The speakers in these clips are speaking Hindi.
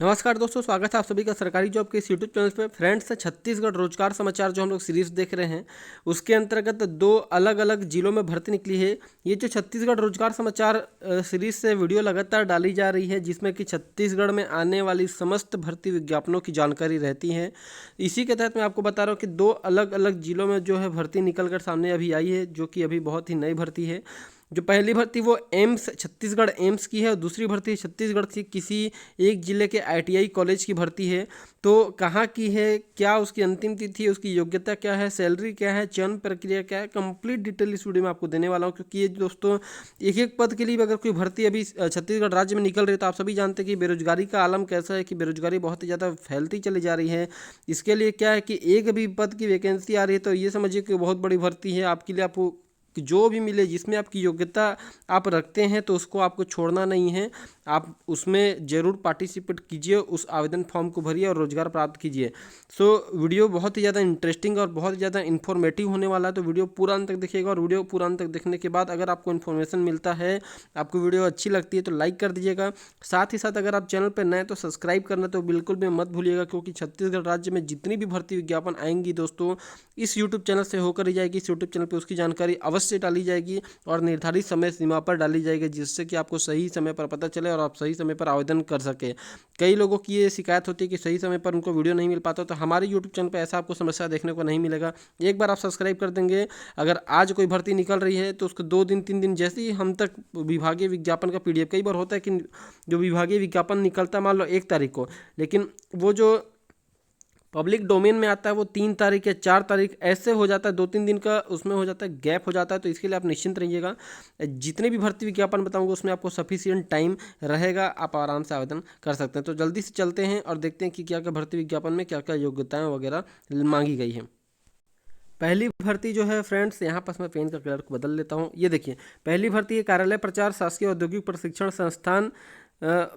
नमस्कार दोस्तों, स्वागत है आप सभी का सरकारी जॉब के इस यूट्यूब चैनल पे। फ्रेंड्स, छत्तीसगढ़ रोजगार समाचार जो हम लोग सीरीज देख रहे हैं उसके अंतर्गत दो अलग अलग जिलों में भर्ती निकली है। ये जो छत्तीसगढ़ रोजगार समाचार सीरीज से वीडियो लगातार डाली जा रही है, जिसमें कि छत्तीसगढ़ में आने वाली समस्त भर्ती विज्ञापनों की जानकारी रहती है। इसी के तहत मैं आपको बता रहा हूँ कि दो अलग अलग जिलों में जो है भर्ती निकल कर सामने अभी आई है, जो कि अभी बहुत ही नई भर्ती है। जो पहली भर्ती वो एम्स छत्तीसगढ़ एम्स की है और दूसरी भर्ती छत्तीसगढ़ की किसी एक ज़िले के आईटीआई कॉलेज की भर्ती है। तो कहाँ की है, क्या उसकी अंतिम तिथि है, उसकी योग्यता क्या है, सैलरी क्या है, चयन प्रक्रिया क्या है, कंप्लीट डिटेल इस वीडियो में आपको देने वाला हूँ। क्योंकि ये दोस्तों एक एक पद के लिए भी अगर कोई भर्ती अभी छत्तीसगढ़ राज्य में निकल रही है तो आप सभी जानते हैं कि बेरोजगारी का आलम कैसा है, कि बेरोजगारी बहुत ही ज़्यादा फैलती चली जा रही है। इसके लिए क्या है कि एक भी पद की वैकेंसी आ रही है तो ये समझिए कि बहुत बड़ी भर्ती है आपके लिए। आपको कि जो भी मिले जिसमें आपकी योग्यता आप रखते हैं तो उसको आपको छोड़ना नहीं है। आप उसमें ज़रूर पार्टिसिपेट कीजिए, उस आवेदन फॉर्म को भरिए और रोज़गार प्राप्त कीजिए। सो वीडियो बहुत ही ज़्यादा इंटरेस्टिंग और बहुत ही ज़्यादा इन्फॉर्मेटिव होने वाला है, तो वीडियो पूरा अंत तक देखिएगा। और वीडियो पूरा अंत तक देखने के बाद अगर आपको इन्फॉर्मेशन मिलता है, आपको वीडियो अच्छी लगती है तो लाइक कर दीजिएगा। साथ ही साथ अगर आप चैनल पर नए हैं तो सब्सक्राइब करना तो बिल्कुल भी मत भूलिएगा, क्योंकि छत्तीसगढ़ राज्य में जितनी भी भर्ती विज्ञापन आएंगी दोस्तों इस यूट्यूब चैनल से होकर ही जाएगी। इस यूट्यूब चैनल पर उसकी जानकारी अवश्य डाली जाएगी और निर्धारित समय सीमा पर डाली जाएगी, जिससे कि आपको सही समय पर पता चले और आप सही समय पर आवेदन कर सके। कई लोगों की ये शिकायत होती है कि सही समय पर उनको वीडियो नहीं मिल पाता, तो हमारे यूट्यूब चैनल पर ऐसा आपको समस्या देखने को नहीं मिलेगा। एक बार आप सब्सक्राइब कर देंगे, अगर आज कोई भर्ती निकल रही है तो उसको 2 दिन 3 दिन जैसे ही हम तक विभागीय विज्ञापन का पीडीएफ, कई बार होता है कि जो विभागीय विज्ञापन निकलता है मान लो 1 तारीख को, लेकिन वो जो पब्लिक डोमेन में आता है वो 3 तारीख या 4 तारीख ऐसे हो जाता है, 2 3 दिन का उसमें हो जाता है, गैप हो जाता है। तो इसके लिए आप निश्चिंत रहिएगा, जितने भी भर्ती विज्ञापन बताऊंगा उसमें आपको सफिशिएंट टाइम रहेगा, आप आराम से आवेदन कर सकते हैं। तो जल्दी से चलते हैं और देखते हैं कि क्या क्या भर्ती विज्ञापन में क्या क्या योग्यताएं वगैरह मांगी गई हैं। पहली भर्ती जो है फ्रेंड्स, यहाँ पर मैं पेन का कलर को बदल लेता हूँ। ये देखिए, पहली भर्ती है कार्यालय प्रचार शासकीय औद्योगिक प्रशिक्षण संस्थान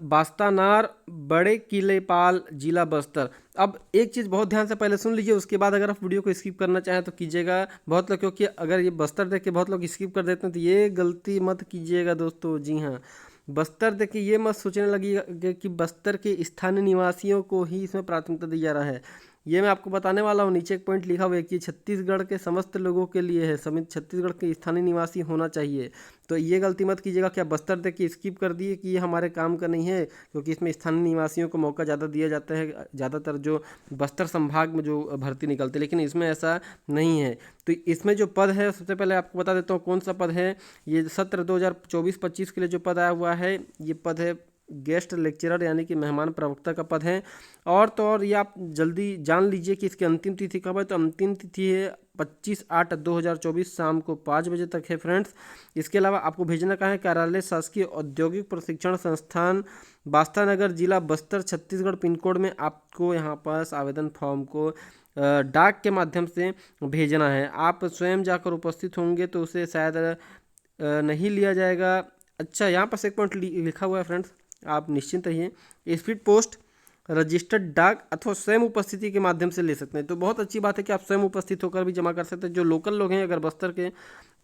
बास्तानार, बड़े किलेपाल, जिला बस्तर। अब एक चीज़ बहुत ध्यान से पहले सुन लीजिए, उसके बाद अगर आप वीडियो को स्किप करना चाहें तो कीजिएगा। बहुत लोग, क्योंकि अगर ये बस्तर देख के बहुत लोग स्किप कर देते हैं तो ये गलती मत कीजिएगा दोस्तों। जी हाँ, बस्तर देख के ये मत सोचने लगिएगा कि बस्तर के स्थानीय निवासियों को ही इसमें प्राथमिकता दी जा रहा है। ये मैं आपको बताने वाला हूँ। नीचे एक पॉइंट लिखा हुआ है कि छत्तीसगढ़ के समस्त लोगों के लिए है, समित छत्तीसगढ़ के स्थानीय निवासी होना चाहिए। तो ये गलती मत कीजिएगा कि आप बस्तर देख के स्किप कर दिए कि ये हमारे काम का नहीं है, क्योंकि इसमें स्थानीय निवासियों को मौका ज़्यादा दिया जाता है, ज़्यादातर जो बस्तर संभाग में जो भर्ती निकलती है, लेकिन इसमें ऐसा नहीं है। तो इसमें जो पद है, सबसे पहले आपको बता देता हूँ कौन सा पद है। ये सत्र 2024-25 के लिए जो पद आया हुआ है, ये पद है गेस्ट लेक्चरर, यानी कि मेहमान प्रवक्ता का पद है। और तो और ये आप जल्दी जान लीजिए कि इसकी अंतिम तिथि कब है। तो अंतिम तिथि है 25/8/2024 शाम को 5 बजे तक है फ्रेंड्स। इसके अलावा आपको भेजना कहाँ है, कार्यालय शासकीय औद्योगिक प्रशिक्षण संस्थान बास्तानगर, जिला बस्तर, छत्तीसगढ़ पिन कोड में आपको यहाँ पास आवेदन फॉर्म को डाक के माध्यम से भेजना है। आप स्वयं जाकर उपस्थित होंगे तो उसे शायद नहीं लिया जाएगा। अच्छा, यहाँ पर एक पॉइंट लिखा हुआ है फ्रेंड्स, आप निश्चिंत रहिए। स्पीड पोस्ट, रजिस्टर्ड डाक अथवा स्वयं उपस्थिति के माध्यम से ले सकते हैं। तो बहुत अच्छी बात है कि आप स्वयं उपस्थित होकर भी जमा कर सकते हैं। जो लोकल लोग हैं अगर बस्तर के,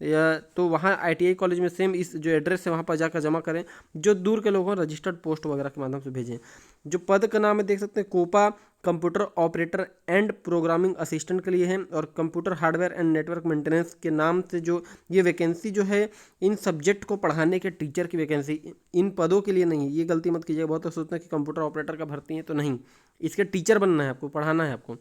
या तो वहाँ आईटीआई कॉलेज में सेम इस जो एड्रेस है वहाँ पर जाकर जमा करें। जो दूर के लोग हैं रजिस्टर्ड पोस्ट वगैरह के माध्यम से भेजें। जो पद का नाम है देख सकते हैं, COPA computer operator and programming assistant के लिए है, और computer hardware and network maintenance के नाम से जो ये वैकेंसी जो है, इन सब्जेक्ट को पढ़ाने के टीचर की वैकेंसी, इन पदों के लिए नहीं है। ये गलती मत कीजिएगा, बहुत लोग सोचते हैं कि कंप्यूटर ऑपरेटर का भर्ती है, तो नहीं, इसके टीचर बनना है आपको, पढ़ाना है आपको।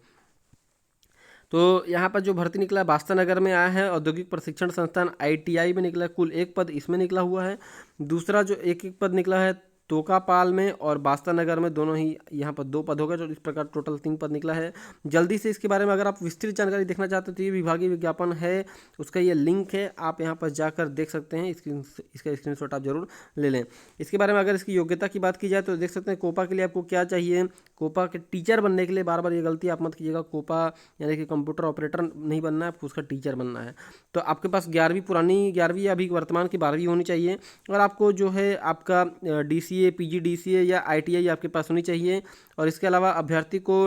तो यहाँ पर जो भर्ती निकला है बास्तानगर में आया है, औद्योगिक प्रशिक्षण संस्थान आईटीआई में निकला है, कुल 1 पद इसमें निकला हुआ है। दूसरा जो एक पद निकला है तोकापाल में और बास्तानगर में, दोनों ही यहाँ पर 2 पद हो गए। तो इस प्रकार टोटल 3 पद निकला है। जल्दी से इसके बारे में अगर आप विस्तृत जानकारी देखना चाहते हो तो ये विभागीय विज्ञापन है, उसका ये लिंक है, आप यहाँ पर जाकर देख सकते हैं। इसका स्क्रीनशॉट आप जरूर ले लें। इसके बारे में अगर इसकी योग्यता की बात की जाए तो देख सकते हैं कोपा के लिए आपको क्या चाहिए। कोपा के टीचर बनने के लिए, बार बार ये गलती आप मत कीजिएगा, कोपा यानी कि कंप्यूटर ऑपरेटर नहीं बनना है आपको, उसका टीचर बनना है। तो आपके पास 11वीं, पुरानी 11वीं या अभी वर्तमान की 12वीं होनी चाहिए। और आपको जो है आपका डीसीए, पीजीडीसीए या आईटीआई आपके पास होनी चाहिए। और इसके अलावा अभ्यर्थी को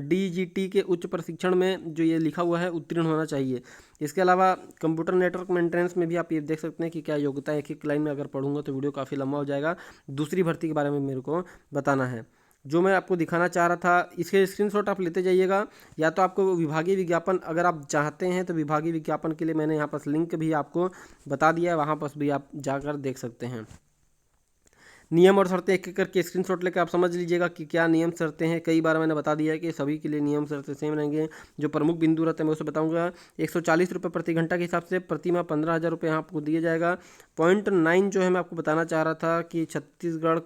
डीजीटी के उच्च प्रशिक्षण में जो ये लिखा हुआ है उत्तीर्ण होना चाहिए। इसके अलावा कंप्यूटर नेटवर्क मेंटेनेंस में भी आप ये देख सकते हैं कि क्या योग्यता है। एक एक लाइन में अगर पढ़ूंगा तो वीडियो काफ़ी लंबा हो जाएगा। दूसरी भर्ती के बारे में मेरे को बताना है। जो मैं आपको दिखाना चाह रहा था, इसके स्क्रीनशॉट आप लेते जाइएगा। या तो आपको विभागीय विज्ञापन अगर आप चाहते हैं तो विभागीय विज्ञापन के लिए मैंने यहाँ पर लिंक भी आपको बता दिया है, वहाँ पर भी आप जाकर देख सकते हैं। नियम और शर्तें एक एक करके स्क्रीनशॉट लेकर आप समझ लीजिएगा कि क्या नियम शर्तें हैं। कई बार मैंने बता दिया है कि सभी के लिए नियम शर्तें सेम रहेंगे। जो प्रमुख बिंदु रहते हैं मैं उसे बताऊंगा। 140 रुपये प्रति घंटा के हिसाब से प्रति माह 15,000 रुपये यहाँ आपको दिया जाएगा। पॉइंट 9 जो है मैं आपको बताना चाह रहा था कि छत्तीसगढ़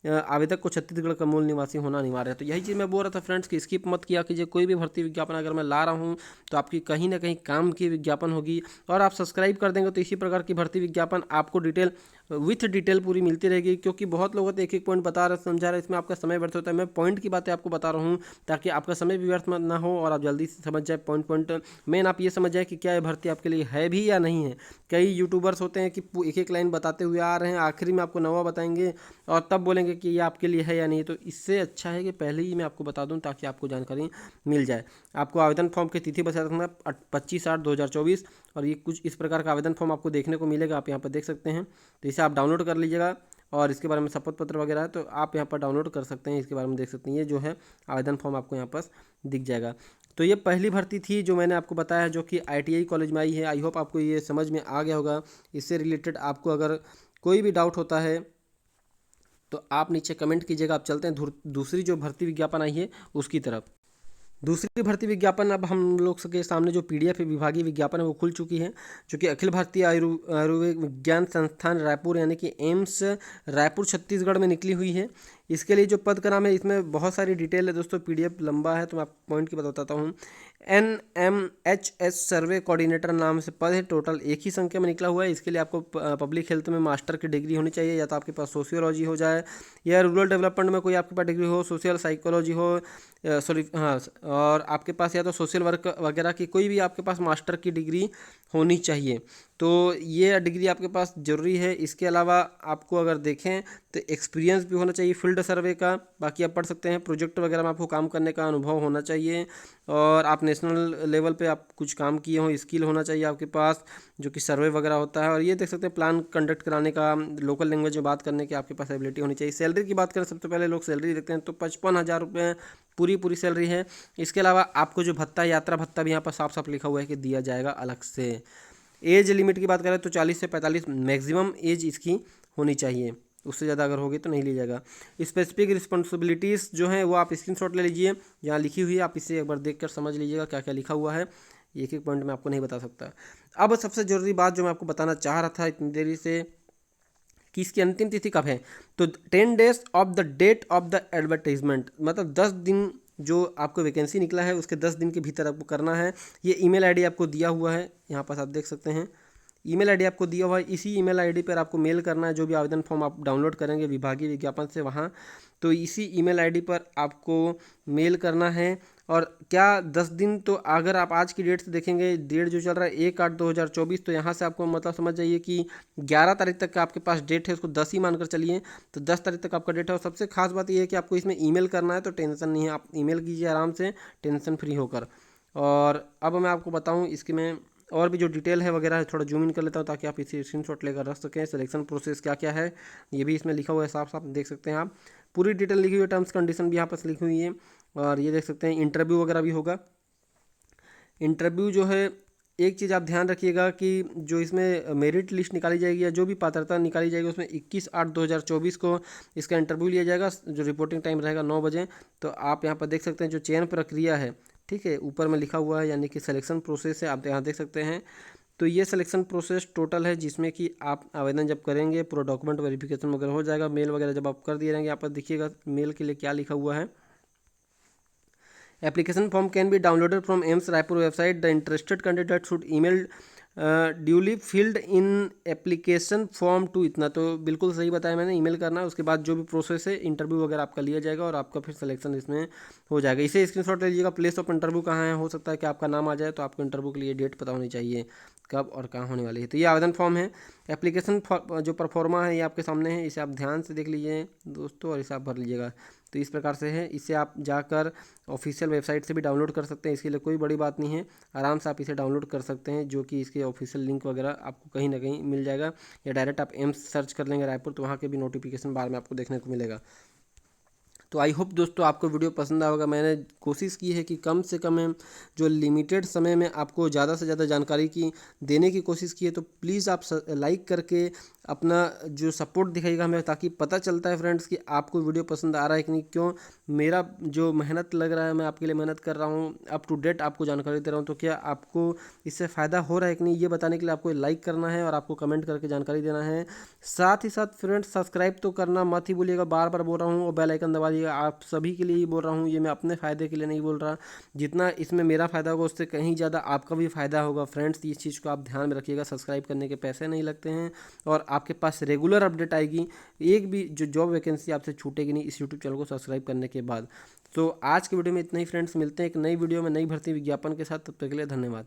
आवेदक को छत्तीसगढ़ का मूल निवासी होना अनिवार्य है। तो यही चीज़ मैं बोल रहा था फ्रेंड्स कि स्किप मत किया कीजिए। कोई भी भर्ती विज्ञापन अगर मैं ला रहा हूँ तो आपकी कहीं ना कहीं काम की विज्ञापन होगी, और आप सब्सक्राइब कर देंगे तो इसी प्रकार की भर्ती विज्ञापन आपको डिटेल विथ डिटेल पूरी मिलती रहेगी। क्योंकि बहुत लोग होते एक एक पॉइंट बता रहे समझा रहे, इसमें आपका समय व्यर्थ होता है। मैं पॉइंट की बातें आपको बता रहा हूँ ताकि आपका समय भी व्यर्थ ना हो और आप जल्दी से समझ जाए पॉइंट पॉइंट। मेन आप ये समझ जाए कि क्या ये भर्ती आपके लिए है भी या नहीं है। कई यूट्यूबर्स होते हैं कि एक एक लाइन बताते हुए आ रहे हैं, आखिरी में आपको नवा बताएंगे और तब बोलेंगे कि ये आपके लिए है या नहीं। तो इससे अच्छा है कि पहले ही मैं आपको बता दूं ताकि आपको जानकारी मिल जाए। आपको आवेदन फॉर्म की तिथि बता रखना 25/8/2024, और ये कुछ इस प्रकार का आवेदन फॉर्म आपको देखने को मिलेगा। आप यहाँ पर देख सकते हैं, तो इसे आप डाउनलोड कर लीजिएगा। और इसके बारे में शपथ पत्र वगैरह है तो आप यहाँ पर डाउनलोड कर सकते हैं, इसके बारे में देख सकते हैं। ये जो है आवेदन फॉर्म आपको यहाँ पर दिख जाएगा। तो ये पहली भर्ती थी जो मैंने आपको बताया जो कि ITI कॉलेज में आई है। आई होप आपको ये समझ में आ गया होगा। इससे रिलेटेड आपको अगर कोई भी डाउट होता है तो आप नीचे कमेंट कीजिएगा। आप चलते हैं दूसरी जो भर्ती विज्ञापन आई है उसकी तरफ। दूसरी भर्ती विज्ञापन अब हम लोग के सामने जो PDF है विभागीय विज्ञापन है वो खुल चुकी है, जो कि अखिल भारतीय आयुर्विज्ञान संस्थान रायपुर यानी कि एम्स रायपुर छत्तीसगढ़ में निकली हुई है। इसके लिए जो पद का नाम है, इसमें बहुत सारी डिटेल है दोस्तों, PDF लंबा है तो मैं आपको पॉइंट की बताता हूँ। NMHS सर्वे कोऑर्डिनेटर नाम से पद है। टोटल एक ही संख्या में निकला हुआ है। इसके लिए आपको पब्लिक हेल्थ में मास्टर की डिग्री होनी चाहिए, या तो आपके पास सोशियोलॉजी हो जाए, या रूरल डेवलपमेंट में कोई आपके पास डिग्री हो, सोशल साइकोलॉजी हो, सॉरी हाँ, और आपके पास या तो सोशल वर्क वगैरह की कोई भी आपके पास मास्टर की डिग्री होनी चाहिए। तो ये डिग्री आपके पास ज़रूरी है। इसके अलावा आपको अगर देखें तो एक्सपीरियंस भी होना चाहिए फील्ड सर्वे का। बाकी आप पढ़ सकते हैं प्रोजेक्ट वगैरह में आपको काम करने का अनुभव होना चाहिए, और आप नेशनल लेवल पे आप कुछ काम किए हों, स्किल होना चाहिए आपके पास जो कि सर्वे वगैरह होता है। और ये देख सकते हैं प्लान कंडक्ट कराने का, लोकल लैंग्वेज में बात करने की आपके पास एबिलिटी होनी चाहिए। सैलरी की बात करें, सबसे पहले लोग सैलरी देखते हैं तो 55,000 रुपये पूरी सैलरी है। इसके अलावा आपको जो भत्ता, यात्रा भत्ता भी यहाँ पर साफ साफ लिखा हुआ है कि दिया जाएगा अलग से। एज लिमिट की बात करें तो 40 से 45 मैक्सिमम एज इसकी होनी चाहिए, उससे ज़्यादा अगर होगी तो नहीं लिया जाएगा। स्पेसिफिक रिस्पॉन्सिबिलिटीज़ जो हैं वो आप स्क्रीनशॉट ले लीजिए, जहाँ लिखी हुई है आप इसे एक बार देखकर समझ लीजिएगा क्या क्या लिखा हुआ है। एक एक पॉइंट मैं आपको नहीं बता सकता। अब सबसे ज़रूरी बात जो मैं आपको बताना चाह रहा था इतनी देरी से कि इसकी अंतिम तिथि कब है, तो 10 days of the date of the advertisement, मतलब 10 दिन जो आपको वैकेंसी निकला है उसके 10 दिन के भीतर आपको करना है। ये ईमेल आईडी आपको दिया हुआ है, यहाँ पास आप देख सकते हैं ईमेल आईडी आपको दिया हुआ है। इसी ईमेल आईडी पर आपको मेल करना है जो भी आवेदन फॉर्म आप डाउनलोड करेंगे विभागीय विज्ञापन से वहाँ, तो इसी ईमेल आईडी पर आपको मेल करना है। और क्या 10 दिन, तो अगर आप आज की डेट से देखेंगे, डेट जो चल रहा है 1/8/2024, तो यहाँ से आपको मतलब समझ जाइए कि 11 तारीख तक का आपके पास डेट है, उसको 10 ही मानकर चलिए, तो 10 तारीख तक आपका डेट है। और सबसे खास बात यह है कि आपको इसमें ईमेल करना है, तो टेंशन नहीं है, आप ईमेल कीजिए आराम से टेंशन फ्री होकर। और अब मैं आपको बताऊँ इसकी में और भी जो डिटेल है वगैरह है, थोड़ा जूम इन कर लेता हूँ ताकि आप इसे स्क्रीनशॉट लेकर रख सकें। सिलेक्शन प्रोसेस क्या क्या है ये भी इसमें लिखा हुआ है, साफ साफ देख सकते हैं आप। पूरी डिटेल लिखी हुई है, टर्म्स कंडीशन भी यहाँ पर लिखी हुई है। और ये देख सकते हैं इंटरव्यू वगैरह भी होगा। इंटरव्यू जो है, एक चीज़ आप ध्यान रखिएगा कि जो इसमें मेरिट लिस्ट निकाली जाएगी या जो भी पात्रता निकाली जाएगी उसमें 21/8/2024 को इसका इंटरव्यू लिया जाएगा, जो रिपोर्टिंग टाइम रहेगा 9 बजे। तो आप यहाँ पर देख सकते हैं जो चयन प्रक्रिया है, ठीक है, ऊपर में लिखा हुआ है, यानी कि सिलेक्शन प्रोसेस है, आप यहाँ देख सकते हैं। तो ये सिलेक्शन प्रोसेस टोटल है जिसमें कि आप आवेदन जब करेंगे पूरा डॉक्यूमेंट वेरिफिकेशन वगैरह हो जाएगा, मेल वगैरह जब आप कर दिए रहेंगे, यहाँ पर देखिएगा मेल के लिए क्या लिखा हुआ है। Application form can be downloaded from AIIMS Raipur website. The interested candidate should email duly filled in application form to, इतना तो बिल्कुल सही बताया मैंने, ईमेल करना है। उसके बाद जो भी प्रोसेस है इंटरव्यू वगैरह आपका लिया जाएगा और आपका फिर सिलेक्शन इसमें हो जाएगा। इसे स्क्रीनशॉट ले लीजिएगा। प्लेस ऑफ इंटरव्यू कहाँ है, हो सकता है कि आपका नाम आ जाए, तो आपको इंटरव्यू के लिए डेट पता होनी चाहिए कब और कहाँ होने वाली है। तो ये आवेदन फॉर्म है। एप्लीकेशन जो परफॉर्मा है ये आपके सामने है, इसे आप ध्यान से देख लीजिए दोस्तों और इसे आप भर लीजिएगा। तो इस प्रकार से है, इसे आप जाकर ऑफिशियल वेबसाइट से भी डाउनलोड कर सकते हैं, इसके लिए कोई बड़ी बात नहीं है, आराम से आप इसे डाउनलोड कर सकते हैं, जो कि इसके ऑफिशियल लिंक वगैरह आपको कहीं ना कहीं मिल जाएगा, या डायरेक्ट आप एम्स सर्च कर लेंगे रायपुर तो वहाँ के भी नोटिफिकेशन बार में आपको देखने को मिलेगा। तो आई होप दोस्तों आपको वीडियो पसंद आएगा। मैंने कोशिश की है कि कम से कम जो लिमिटेड समय में आपको ज़्यादा से ज़्यादा जानकारी की देने की कोशिश की है। तो प्लीज़ आप लाइक करके अपना जो सपोर्ट दिखाइएगा हमें, ताकि पता चलता है फ्रेंड्स कि आपको वीडियो पसंद आ रहा है कि नहीं। क्यों मेरा जो मेहनत लग रहा है, मैं आपके लिए मेहनत कर रहा हूँ, अप टू डेट आपको जानकारी दे रहा हूँ, तो क्या आपको इससे फ़ायदा हो रहा है कि नहीं, ये बताने के लिए आपको लाइक करना है और आपको कमेंट करके जानकारी देना है। साथ ही साथ फ्रेंड्स सब्सक्राइब तो करना मत ही भूलिएगा, बार बार बोल रहा हूँ, और बेल आइकन दबा दीजिएगा। आप सभी के लिए ही बोल रहा हूँ, ये मैं अपने फ़ायदे के लिए नहीं बोल रहा। जितना इसमें मेरा फ़ायदा होगा उससे कहीं ज़्यादा आपका भी फ़ायदा होगा फ्रेंड्स। इस चीज़ को आप ध्यान में रखिएगा। सब्सक्राइब करने के पैसे नहीं लगते हैं और आपके पास रेगुलर अपडेट आएगी। एक भी जो जॉब वैकेंसी आपसे छूटेगी नहीं इस यूट्यूब चैनल को सब्सक्राइब करने के बाद। तो आज के वीडियो में इतना ही फ्रेंड्स, मिलते हैं एक नई वीडियो में नई भर्ती विज्ञापन के साथ। तब तक के लिए धन्यवाद।